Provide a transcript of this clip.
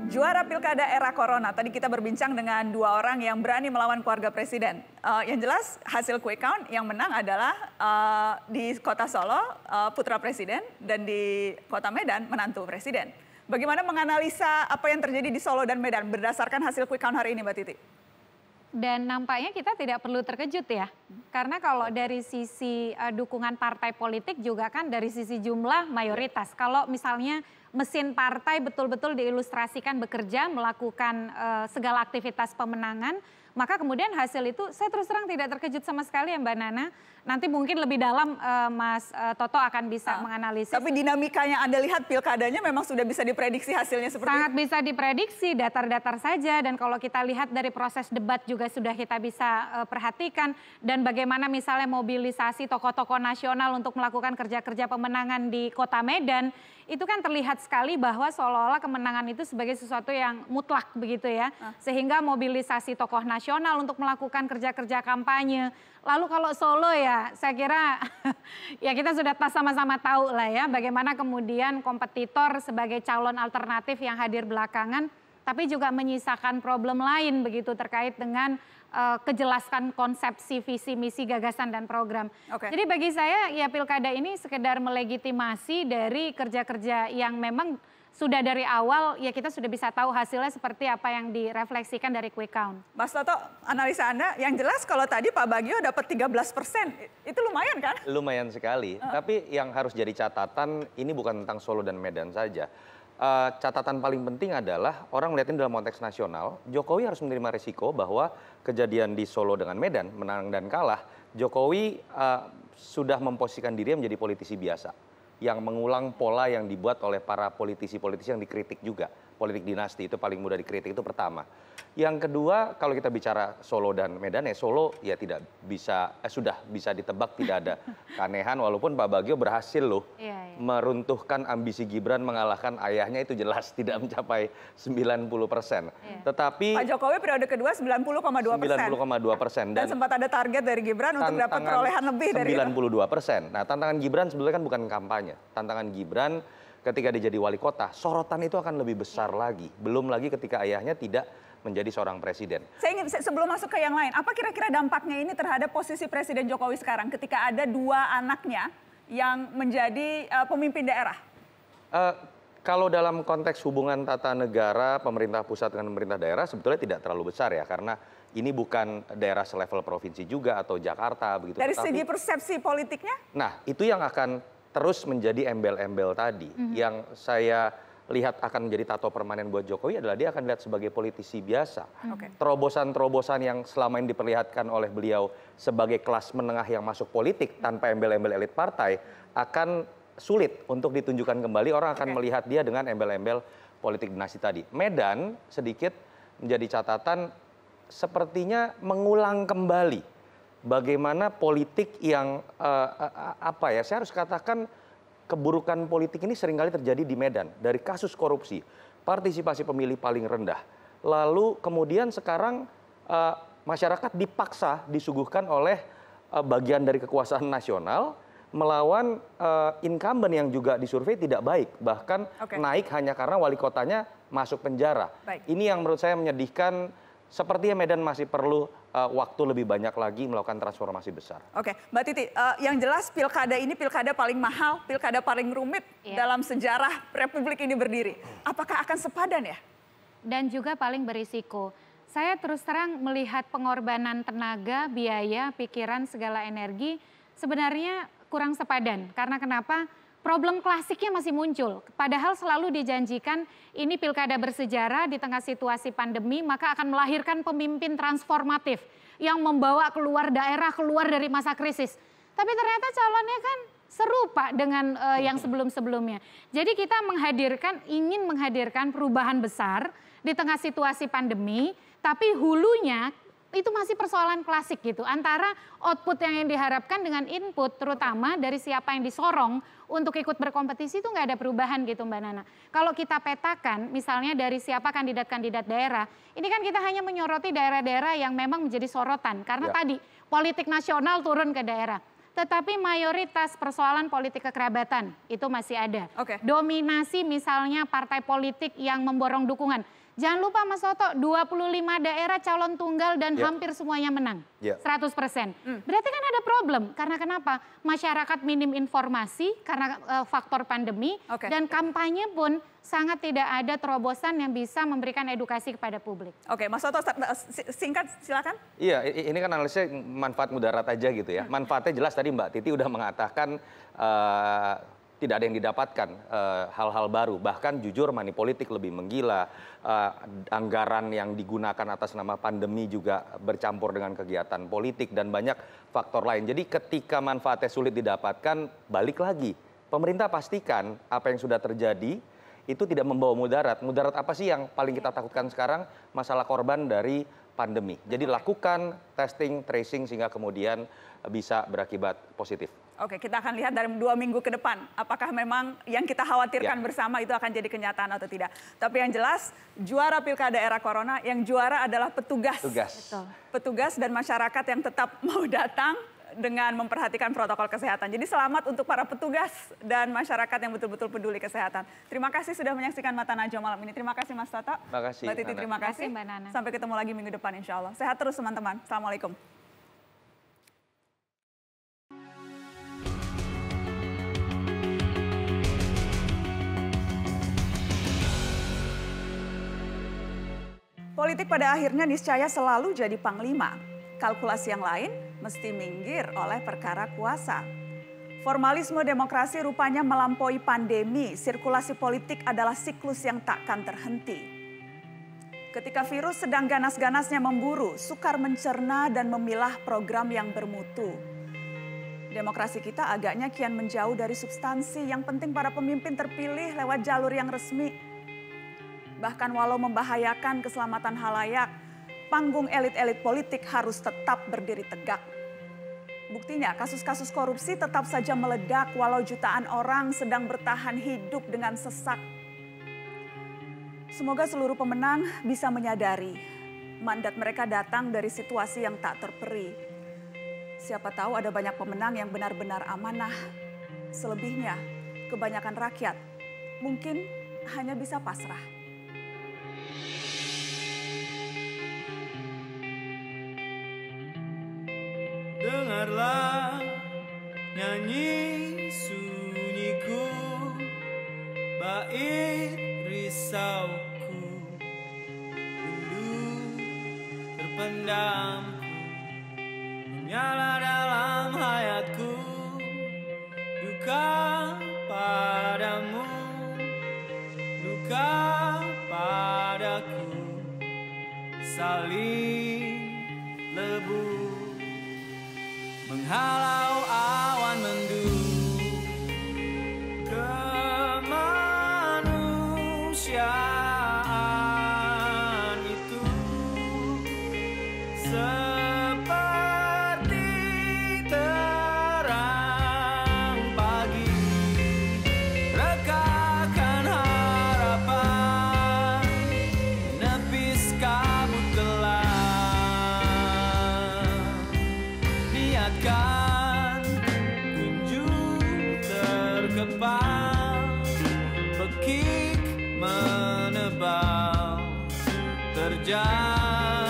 Juara Pilkada era Corona. Tadi kita berbincang dengan dua orang yang berani melawan keluarga presiden. Yang jelas hasil quick count yang menang adalah di Kota Solo putra presiden dan di Kota Medan menantu presiden. Bagaimana menganalisa apa yang terjadi di Solo dan Medan berdasarkan hasil quick count hari ini, Mbak Titi? Dan nampaknya kita tidak perlu terkejut ya. Karena kalau dari sisi dukungan partai politik juga kan dari sisi jumlah mayoritas. Kalau misalnya mesin partai betul-betul diilustrasikan bekerja, melakukan segala aktivitas pemenangan, maka kemudian hasil itu saya terus terang tidak terkejut sama sekali ya Mbak Nana. Nanti mungkin lebih dalam Mas Toto akan bisa menganalisis. Tapi dinamikanya Anda lihat pilkadanya memang sudah bisa diprediksi hasilnya seperti sangat bisa diprediksi, datar-datar saja. Dan kalau kita lihat dari proses debat juga sudah kita bisa perhatikan. Dan bagaimana misalnya mobilisasi tokoh-tokoh nasional untuk melakukan kerja-kerja pemenangan di Kota Medan. Itu kan terlihat sekali bahwa seolah-olah kemenangan itu sebagai sesuatu yang mutlak begitu ya. Sehingga mobilisasi tokoh nasional untuk melakukan kerja-kerja kampanye. Lalu kalau Solo ya saya kira ya kita sudah sama-sama tahu lah ya bagaimana kemudian kompetitor sebagai calon alternatif yang hadir belakangan. Tapi juga menyisakan problem lain begitu terkait dengan kejelasan konsepsi, visi, misi, gagasan dan program. Jadi bagi saya ya pilkada ini sekedar melegitimasi dari kerja-kerja yang memang sudah dari awal ya kita sudah bisa tahu hasilnya seperti apa yang direfleksikan dari quick count. Mas Toto, analisa Anda yang jelas kalau tadi Pak Bagio dapat 13%, itu lumayan kan? Lumayan sekali, tapi yang harus jadi catatan ini bukan tentang Solo dan Medan saja. Catatan paling penting adalah orang melihatnya dalam konteks nasional, Jokowi harus menerima risiko bahwa kejadian di Solo dengan Medan, menang dan kalah, Jokowi sudah memposisikan diri menjadi politisi biasa, yang mengulang pola yang dibuat oleh para politisi-politisi yang dikritik juga. Politik dinasti itu paling mudah dikritik, itu pertama. Yang kedua, kalau kita bicara Solo dan Medan, ya Solo ya tidak bisa, sudah bisa ditebak tidak ada keanehan, walaupun Pak Bagio berhasil loh meruntuhkan ambisi Gibran mengalahkan ayahnya, itu jelas tidak mencapai 90%. Tetapi Pak Jokowi periode kedua 90,2%. 90,2%. Dan sempat ada target dari Gibran untuk dapat perolehan lebih dari 92%. Nah, tantangan Gibran sebetulnya kan bukan kampanye. Tantangan Gibran ketika dia jadi wali kota, sorotan itu akan lebih besar lagi. Belum lagi ketika ayahnya tidak menjadi seorang presiden. Saya ingin sebelum masuk ke yang lain, apa kira-kira dampaknya ini terhadap posisi Presiden Jokowi sekarang ketika ada dua anaknya yang menjadi pemimpin daerah? Kalau dalam konteks hubungan tata negara pemerintah pusat dengan pemerintah daerah sebetulnya tidak terlalu besar ya, karena ini bukan daerah selevel provinsi juga atau Jakarta begitu. Dari segi persepsi politiknya? Nah, itu yang akan terus menjadi embel-embel tadi. Yang saya lihat akan menjadi tato permanen buat Jokowi adalah dia akan lihat sebagai politisi biasa. Terobosan-terobosan yang selama ini diperlihatkan oleh beliau sebagai kelas menengah yang masuk politik tanpa embel-embel elit partai akan sulit untuk ditunjukkan kembali. Orang akan melihat dia dengan embel-embel politik dinasti tadi. Medan sedikit menjadi catatan sepertinya mengulang kembali bagaimana politik yang saya harus katakan keburukan politik ini seringkali terjadi di Medan. Dari kasus korupsi, partisipasi pemilih paling rendah. Lalu kemudian sekarang masyarakat dipaksa disuguhkan oleh bagian dari kekuasaan nasional melawan incumbent yang juga disurvei tidak baik. Bahkan naik hanya karena wali kotanya masuk penjara. Ini yang menurut saya menyedihkan. Sepertinya Medan masih perlu waktu lebih banyak lagi melakukan transformasi besar. Oke, Mbak Titi, yang jelas pilkada ini pilkada paling mahal, pilkada paling rumit dalam sejarah Republik ini berdiri. Apakah akan sepadan ya? Dan juga paling berisiko. Saya terus terang melihat pengorbanan tenaga, biaya, pikiran, segala energi sebenarnya kurang sepadan. Karena kenapa? Problem klasiknya masih muncul, padahal selalu dijanjikan ini pilkada bersejarah di tengah situasi pandemi, maka akan melahirkan pemimpin transformatif yang membawa keluar daerah, keluar dari masa krisis. Tapi ternyata calonnya kan serupa dengan yang sebelum-sebelumnya. Jadi kita ingin menghadirkan perubahan besar di tengah situasi pandemi, tapi hulunya itu masih persoalan klasik gitu, antara output yang diharapkan dengan input, terutama dari siapa yang disorong untuk ikut berkompetisi itu nggak ada perubahan gitu Mbak Nana. Kalau kita petakan misalnya dari siapa kandidat-kandidat daerah, ini kan kita hanya menyoroti daerah-daerah yang memang menjadi sorotan, karena tadi politik nasional turun ke daerah. tetapi mayoritas persoalan politik kekerabatan itu masih ada. Dominasi misalnya partai politik yang memborong dukungan. Jangan lupa Mas Toto, 25 daerah calon tunggal dan hampir semuanya menang. 100%. Berarti kan ada problem. Karena kenapa? Masyarakat minim informasi karena faktor pandemi. Dan kampanye pun sangat tidak ada terobosan yang bisa memberikan edukasi kepada publik. Mas Toto, singkat silakan. Iya, ini kan analisnya manfaat mudarat aja gitu ya. Manfaatnya jelas tadi Mbak Titi udah mengatakan tidak ada yang didapatkan hal-hal baru. Bahkan jujur money politik lebih menggila. Anggaran yang digunakan atas nama pandemi juga bercampur dengan kegiatan politik dan banyak faktor lain. Jadi ketika manfaatnya sulit didapatkan, balik lagi. Pemerintah pastikan apa yang sudah terjadi itu tidak membawa mudarat. Mudarat apa sih yang paling kita takutkan sekarang? Masalah korban dari pandemi. Jadi lakukan testing, tracing sehingga kemudian bisa berakibat positif. Kita akan lihat dari 2 minggu ke depan. Apakah memang yang kita khawatirkan bersama itu akan jadi kenyataan atau tidak. Tapi yang jelas, juara pilkada era corona, yang juara adalah petugas. Petugas dan masyarakat yang tetap mau datang dengan memperhatikan protokol kesehatan. Jadi selamat untuk para petugas dan masyarakat yang betul-betul peduli kesehatan. Terima kasih sudah menyaksikan Mata Najwa malam ini. Terima kasih Mas Toto. Terima kasih. Mbak Titi, terima kasih. Mbak Nana. Sampai ketemu lagi minggu depan insya Allah. Sehat terus teman-teman. Assalamualaikum. Politik pada akhirnya niscaya selalu jadi panglima. Kalkulasi yang lain mesti minggir oleh perkara kuasa. Formalisme demokrasi rupanya melampaui pandemi. Sirkulasi politik adalah siklus yang takkan terhenti. Ketika virus sedang ganas-ganasnya memburu, sukar mencerna dan memilah program yang bermutu. Demokrasi kita agaknya kian menjauh dari substansi. Yang penting para pemimpin terpilih lewat jalur yang resmi. Bahkan walau membahayakan keselamatan halayak, panggung elit-elit politik harus tetap berdiri tegak. Buktinya kasus-kasus korupsi tetap saja meledak walau jutaan orang sedang bertahan hidup dengan sesak. Semoga seluruh pemenang bisa menyadari mandat mereka datang dari situasi yang tak terperi. Siapa tahu ada banyak pemenang yang benar-benar amanah. Selebihnya, kebanyakan rakyat mungkin hanya bisa pasrah. Dengarlah nyanyi sunyiku, bait risauku, rindu terpendamku, menyala dalam hayatku, duka padamu, duka padaku, saling lebu. Menghalau awan mendung kemanusiaan itu seperti terang pagi, rekahkan harapan, menepis kabut gelap. Niatkan kunjung terkepal, pekik menebal terjadi.